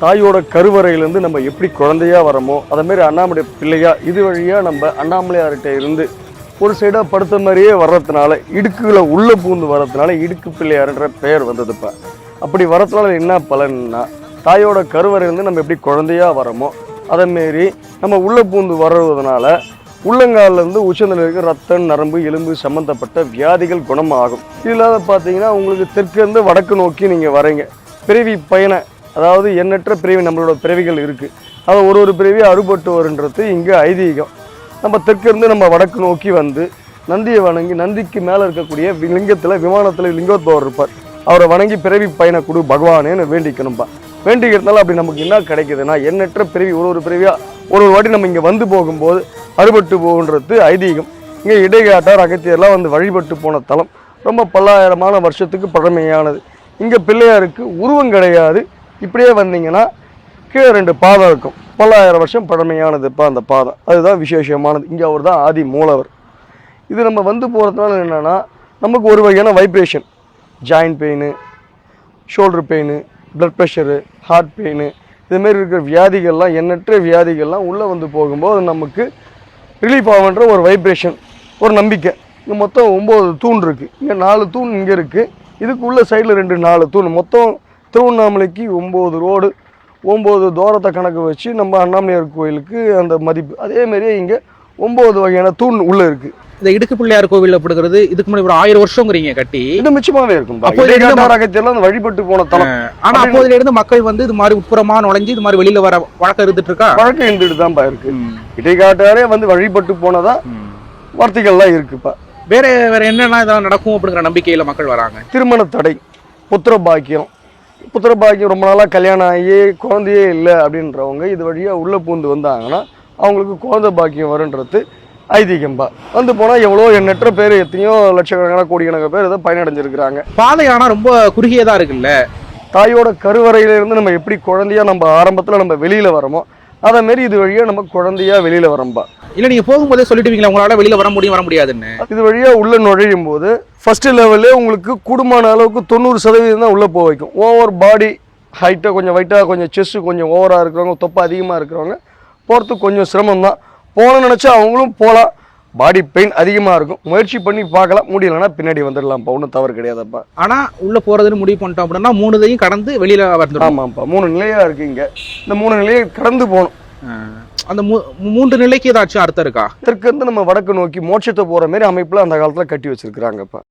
தாயோட கருவறையிலேருந்து நம்ம எப்படி குழந்தையா வரமோ அதேமாரி அண்ணாமலை பிள்ளையா இது வழியாக நம்ம அண்ணாமலையார்கிட்ட இருந்து ஒரு சைடாக படுத்த மாதிரியே வர்றதுனால இடுக்குகளை உள்ளே பூந்து வர்றதுனால இடுக்கு பிள்ளையார்ன்ற பெயர் வந்ததுப்பா. அப்படி வரதுனால என்ன பலன்னா, தாயோட கருவறையிலேருந்து நம்ம எப்படி குழந்தையா வரமோ அதேமாரி நம்ம உள்ளே பூந்து வர்றதுனால உள்ளங்காலிலேருந்து உச்சந்தலையில் இருக்க ரத்தம் நரம்பு எலும்பு சம்மந்தப்பட்ட வியாதிகள் குணமாகும். இதில் பார்த்தீங்கன்னா உங்களுக்கு தெற்கிருந்து வடக்கு நோக்கி நீங்கள் வரீங்க, பிறவி பயண அதாவது எண்ணற்ற பிறவி நம்மளோட பிறவிகள் இருக்குது, அதை ஒரு பிறவியை அறுபட்டு வருன்றது இங்கே ஐதீகம். நம்ம தெற்கிருந்து நம்ம வடக்கு நோக்கி வந்து நந்தியை வணங்கி நந்திக்கு மேலே இருக்கக்கூடிய லிங்கத்தில் விமானத்தில் லிங்கோத்பவர் இருப்பார், அவரை வணங்கி பிறவி பயண கொடு பகவானேன்னு வேண்டிக்கணும்பா. வேண்டிக்கிறதுனால அப்படி நமக்கு என்ன கிடைக்குதுன்னா, எண்ணற்ற பிறவி ஒரு பிறவியாக ஒரு வாட்டி நம்ம இங்கே வந்து போகும்போது அறுபட்டு போகுன்றது ஐதீகம். இங்கே இடைக்காட்டார் அகத்தியர்லாம் வந்து வழிபட்டு போன தலம், ரொம்ப பல்லாயிரமான வருஷத்துக்கு பழமையானது. இங்கே பிள்ளையாருக்கு உருவம் கிடையாது, இப்படியே வந்தீங்கன்னா கீழே 2 பாதம் இருக்கும், பல்லாயிரம் வருஷம் பழமையானது. இப்போ அந்த பாதம் அதுதான் விசேஷமானது. இங்கே அவர் தான் ஆதி மூலவர். இது நம்ம வந்து போகிறதுனால என்னென்னா, நமக்கு ஒரு வகையான vibration, joint pain, shoulder pain, blood pressure, heart pain, இதுமாரி இருக்கிற வியாதிகள்லாம் எண்ணற்ற வியாதிகள்லாம் உள்ளே வந்து போகும்போது நமக்கு ரிலீஃப் ஆகுன்ற ஒரு வைப்ரேஷன், ஒரு நம்பிக்கை. இங்கே மொத்தம் 9 தூண் இருக்குது, இங்கே 4 தூண் இங்கே இருக்குது, இதுக்குள்ள சைடில் 4 தூண். மொத்தம் திருவண்ணாமலைக்கு 9 ரோடு, 9 தூரத்தை கணக்கு வச்சு நம்ம அண்ணாமலையார் கோயிலுக்கு அந்த மதிப்பு. அதேமாரியே இங்கே 9 வகையான தூண் உள்ளே இருக்குது. இந்த இடுக்கு பிள்ளையார் கோவில் அப்படிங்கிறது இதுக்கு முன்னாடி ஒரு 1000 வருஷங்கிறீங்க கட்டி, இது மிச்சமாவே இருக்கும். வழிபட்டு போன தலம். ஆனா அப்போதுல இருந்து மக்கள் வந்து இது மாதிரி உட்புறமா நுழைஞ்சு இது மாதிரி வெளியில வர வழக்கம் இருந்துட்டு இருக்கா? வழக்கம் இருந்துட்டு தான்ப்பா இருக்கு. இடைக்காட்டாரே வந்து வழிபட்டு போனதா வார்த்தைகள்லாம் இருக்குப்பா. வேற என்னென்ன இதெல்லாம் நடக்கும் அப்படிங்கிற நம்பிக்கையில மக்கள் வராங்க. திருமண தடை, புத்திர பாக்கியம் ரொம்ப நாளாக கல்யாணம் ஆகி குழந்தையே இல்லை அப்படின்றவங்க இது வழியாக உள்ளே பூந்து வந்தாங்கன்னா அவங்களுக்கு குழந்தை பாக்கியம் வருன்றது ஐதீகம்பா. வந்து போனால் எவ்வளோ எண்ணற்ற பேர், எத்தனையோ லட்சக்கணக்கான கோடிக்கணக்கான பேர் இதை பயனடைஞ்சிருக்கிறாங்க. பாதை ஆனால் ரொம்ப குறுகியதாக இருக்குல்ல. தாயோட கருவறையிலேருந்து நம்ம எப்படி குழந்தையா நம்ம ஆரம்பத்தில் நம்ம வெளியில் வரோமோ அதேமாரி இது வழியாக நம்ம குழந்தையா வெளியில் வரோம்பா. இல்லை நீங்கள் போகும்போதே சொல்லிட்டுவீங்களா உங்களால் வெளியில் வர முடியாதுன்னு? இது வழியாக உள்ளே நுழையும் போது ஃபர்ஸ்ட் லெவல்லே உங்களுக்கு கூடுமான அளவுக்கு 90% தான் உள்ளே போக வைக்கும். ஓவர் பாடி ஹைட்டாக கொஞ்சம் வைட்டாக கொஞ்சம் செஸ்ட்டு கொஞ்சம் ஓவராக இருக்கிறவங்க, தொப்பை அதிகமாக இருக்கிறவங்க போகிறதுக்கு கொஞ்சம் சிரமம் தான். போகணும்னு நினச்சா அவங்களும் போகலாம், பாடி பெயின் அதிகமாக இருக்கும், முயற்சி பண்ணி பார்க்கலாம், முடியலைன்னா பின்னாடி வந்துடலாம்ப்பா, ஒன்றும் தவறு கிடையாதுப்பா. ஆனால் உள்ளே போகிறதுன்னு முடிவு பண்ணிட்டோம் அப்படின்னா 3 இதையும் கடந்து வெளியில் வந்துடும். ஆமாம்ப்பா, 3 நிலையாக இருக்குது இங்கே. இந்த 3 நிலையை கடந்து போகணும். அந்த 3 நிலைக்கு ஏதாச்சும் அர்த்தம் இருக்கா? இதற்கு வந்து நம்ம வடக்கு நோக்கி மோட்சத்தை போகிற மாதிரி அமைப்பில் அந்த காலத்தில் கட்டி வச்சிருக்கிறாங்கப்பா.